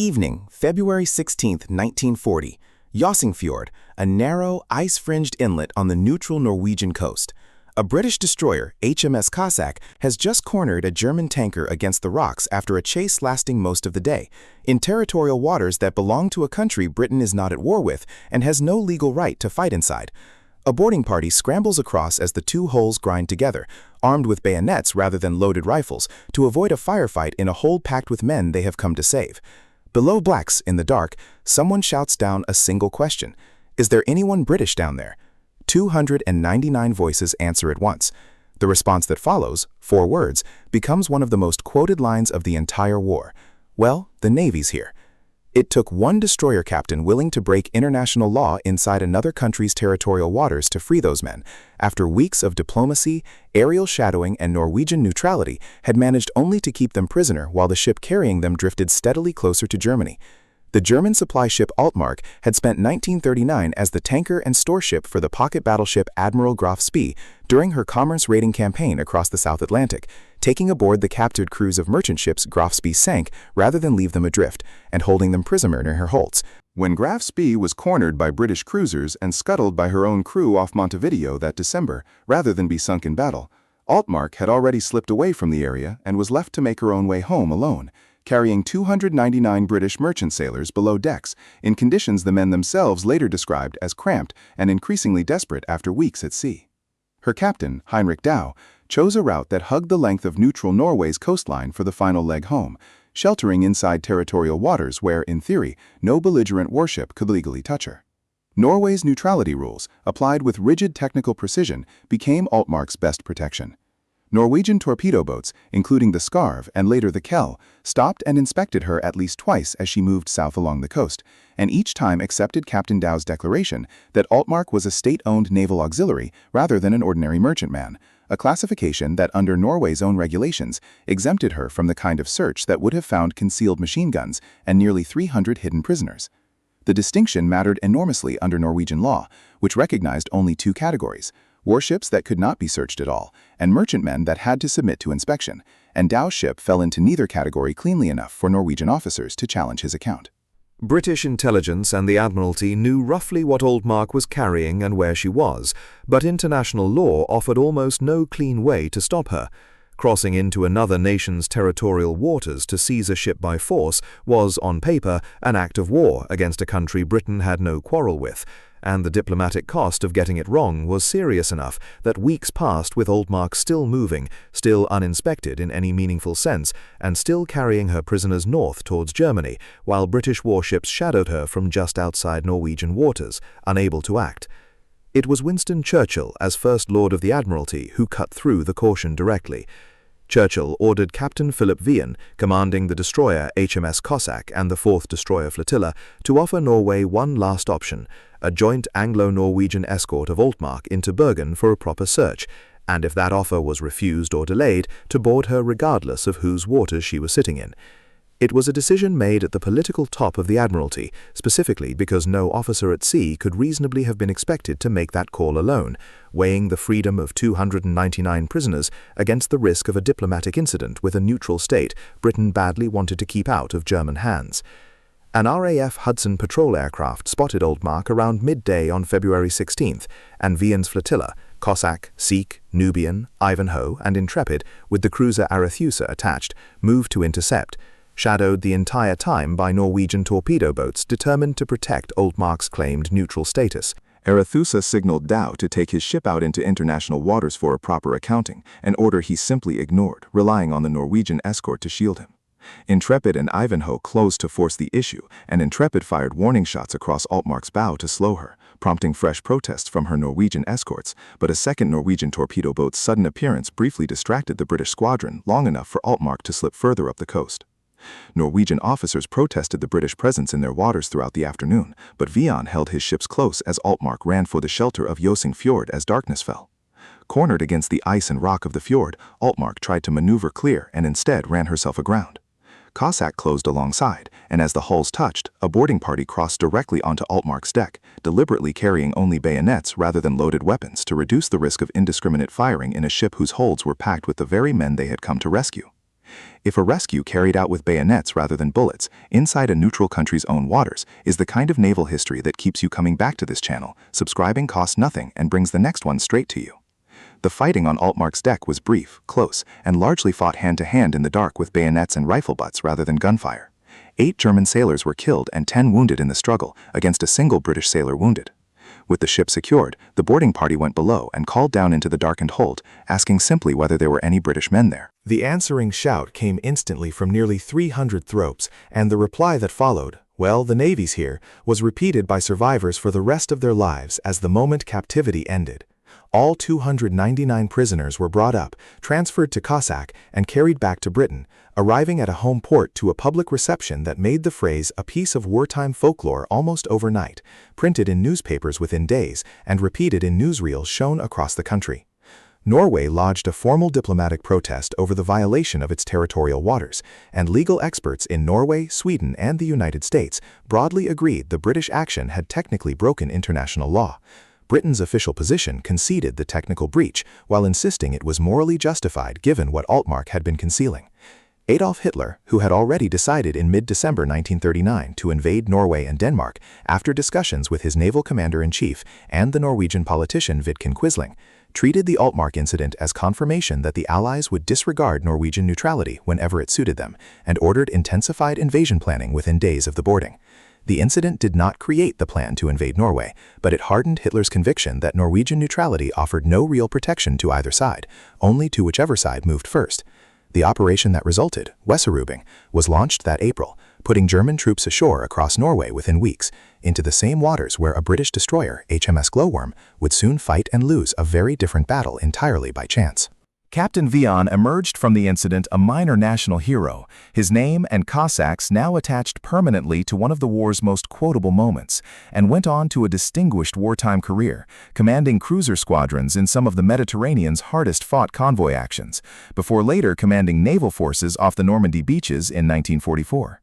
Evening, February 16, 1940. Fjord, a narrow, ice-fringed inlet on the neutral Norwegian coast. A British destroyer, HMS Cossack, has just cornered a German tanker against the rocks after a chase lasting most of the day, in territorial waters that belong to a country Britain is not at war with and has no legal right to fight inside. A boarding party scrambles across as the two hulls grind together, armed with bayonets rather than loaded rifles, to avoid a firefight in a hold packed with men they have come to save. Below Blacks, in the dark, someone shouts down a single question. Is there anyone British down there? 299 voices answer at once. The response that follows, 4 words, becomes one of the most quoted lines of the entire war. Well, the Navy's here. It took one destroyer captain willing to break international law inside another country's territorial waters to free those men, after weeks of diplomacy, aerial shadowing, and Norwegian neutrality had managed only to keep them prisoner while the ship carrying them drifted steadily closer to Germany. The German supply ship Altmark had spent 1939 as the tanker and store ship for the pocket battleship Admiral Graf Spee during her commerce raiding campaign across the South Atlantic, taking aboard the captured crews of merchant ships Graf Spee sank rather than leave them adrift, and holding them prisoner in her holds. When Graf Spee was cornered by British cruisers and scuttled by her own crew off Montevideo that December, rather than be sunk in battle, Altmark had already slipped away from the area and was left to make her own way home alone, carrying 299 British merchant sailors below decks, in conditions the men themselves later described as cramped and increasingly desperate after weeks at sea. Her captain, Heinrich Dow, chose a route that hugged the length of neutral Norway's coastline for the final leg home, sheltering inside territorial waters where, in theory, no belligerent warship could legally touch her. Norway's neutrality rules, applied with rigid technical precision, became Altmark's best protection. Norwegian torpedo boats, including the Skarv and later the Kell, stopped and inspected her at least twice as she moved south along the coast, and each time accepted Captain Dow's declaration that Altmark was a state-owned naval auxiliary rather than an ordinary merchantman, a classification that under Norway's own regulations exempted her from the kind of search that would have found concealed machine guns and nearly 300 hidden prisoners. The distinction mattered enormously under Norwegian law, which recognized only 2 categories: warships that could not be searched at all, and merchantmen that had to submit to inspection, and Dow's ship fell into neither category cleanly enough for Norwegian officers to challenge his account. British intelligence and the Admiralty knew roughly what Altmark was carrying and where she was, but international law offered almost no clean way to stop her. Crossing into another nation's territorial waters to seize a ship by force was, on paper, an act of war against a country Britain had no quarrel with, and the diplomatic cost of getting it wrong was serious enough that weeks passed with Altmark still moving, still uninspected in any meaningful sense, and still carrying her prisoners north towards Germany, while British warships shadowed her from just outside Norwegian waters, unable to act. It was Winston Churchill, as First Lord of the Admiralty, who cut through the caution directly. Churchill ordered Captain Philip Vian, commanding the destroyer HMS Cossack and the 4th Destroyer Flotilla, to offer Norway one last option, a joint Anglo-Norwegian escort of Altmark into Bergen for a proper search, and if that offer was refused or delayed, to board her regardless of whose waters she was sitting in. It was a decision made at the political top of the Admiralty, specifically because no officer at sea could reasonably have been expected to make that call alone, weighing the freedom of 299 prisoners against the risk of a diplomatic incident with a neutral state Britain badly wanted to keep out of German hands. An RAF Hudson patrol aircraft spotted Altmark around midday on February 16th, and Vian's flotilla, Cossack, Sikh, Nubian, Ivanhoe, and Intrepid, with the cruiser Arethusa attached, moved to intercept, shadowed the entire time by Norwegian torpedo boats determined to protect Altmark's claimed neutral status. Arethusa signaled Dow to take his ship out into international waters for a proper accounting, an order he simply ignored, relying on the Norwegian escort to shield him. Intrepid and Ivanhoe closed to force the issue, and Intrepid fired warning shots across Altmark's bow to slow her, prompting fresh protests from her Norwegian escorts, but a second Norwegian torpedo boat's sudden appearance briefly distracted the British squadron long enough for Altmark to slip further up the coast. Norwegian officers protested the British presence in their waters throughout the afternoon, but Vian held his ships close as Altmark ran for the shelter of Fjord as darkness fell. Cornered against the ice and rock of the fjord, Altmark tried to maneuver clear and instead ran herself aground. Cossack closed alongside, and as the hulls touched, a boarding party crossed directly onto Altmark's deck, deliberately carrying only bayonets rather than loaded weapons to reduce the risk of indiscriminate firing in a ship whose holds were packed with the very men they had come to rescue. If a rescue carried out with bayonets rather than bullets, inside a neutral country's own waters, is the kind of naval history that keeps you coming back to this channel, subscribing costs nothing and brings the next one straight to you. The fighting on Altmark's deck was brief, close, and largely fought hand-to-hand in the dark with bayonets and rifle butts rather than gunfire. 8 German sailors were killed and 10 wounded in the struggle, against a single British sailor wounded. With the ship secured, the boarding party went below and called down into the darkened hold, asking simply whether there were any British men there. The answering shout came instantly from nearly 300 throats, and the reply that followed, "Well, the Navy's here," was repeated by survivors for the rest of their lives as the moment captivity ended. All 299 prisoners were brought up, transferred to Cossack, and carried back to Britain, arriving at a home port to a public reception that made the phrase a piece of wartime folklore almost overnight, printed in newspapers within days, and repeated in newsreels shown across the country. Norway lodged a formal diplomatic protest over the violation of its territorial waters, and legal experts in Norway, Sweden, and the United States broadly agreed the British action had technically broken international law. Britain's official position conceded the technical breach, while insisting it was morally justified given what Altmark had been concealing. Adolf Hitler, who had already decided in mid-December 1939 to invade Norway and Denmark after discussions with his naval commander-in-chief and the Norwegian politician Vidkun Quisling, treated the Altmark incident as confirmation that the Allies would disregard Norwegian neutrality whenever it suited them, and ordered intensified invasion planning within days of the boarding. The incident did not create the plan to invade Norway, but it hardened Hitler's conviction that Norwegian neutrality offered no real protection to either side, only to whichever side moved first. The operation that resulted, Weserübung, was launched that April, putting German troops ashore across Norway within weeks, into the same waters where a British destroyer, HMS Glowworm, would soon fight and lose a very different battle entirely by chance. Captain Vian emerged from the incident a minor national hero, his name and Cossacks now attached permanently to one of the war's most quotable moments, and went on to a distinguished wartime career, commanding cruiser squadrons in some of the Mediterranean's hardest-fought convoy actions, before later commanding naval forces off the Normandy beaches in 1944.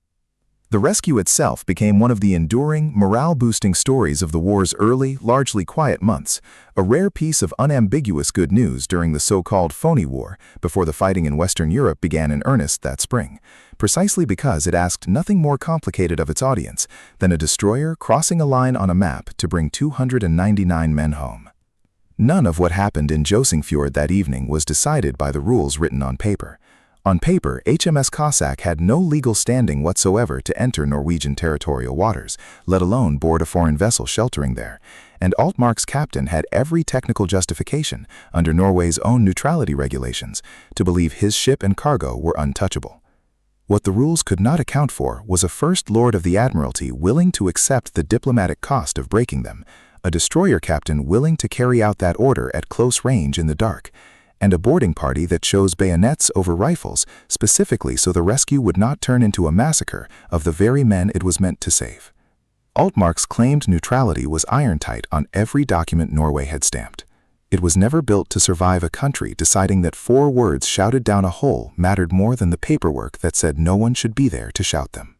The rescue itself became one of the enduring, morale-boosting stories of the war's early, largely quiet months, a rare piece of unambiguous good news during the so-called phony war before the fighting in Western Europe began in earnest that spring, precisely because it asked nothing more complicated of its audience than a destroyer crossing a line on a map to bring 299 men home. None of what happened in Josingfjord that evening was decided by the rules written on paper. On paper, HMS Cossack had no legal standing whatsoever to enter Norwegian territorial waters, let alone board a foreign vessel sheltering there, and Altmark's captain had every technical justification, under Norway's own neutrality regulations, to believe his ship and cargo were untouchable. What the rules could not account for was a First Lord of the Admiralty willing to accept the diplomatic cost of breaking them, a destroyer captain willing to carry out that order at close range in the dark, and a boarding party that chose bayonets over rifles specifically so the rescue would not turn into a massacre of the very men it was meant to save. Altmark's claimed neutrality was iron-tight on every document Norway had stamped. It was never built to survive a country deciding that 4 words shouted down a hole mattered more than the paperwork that said no one should be there to shout them.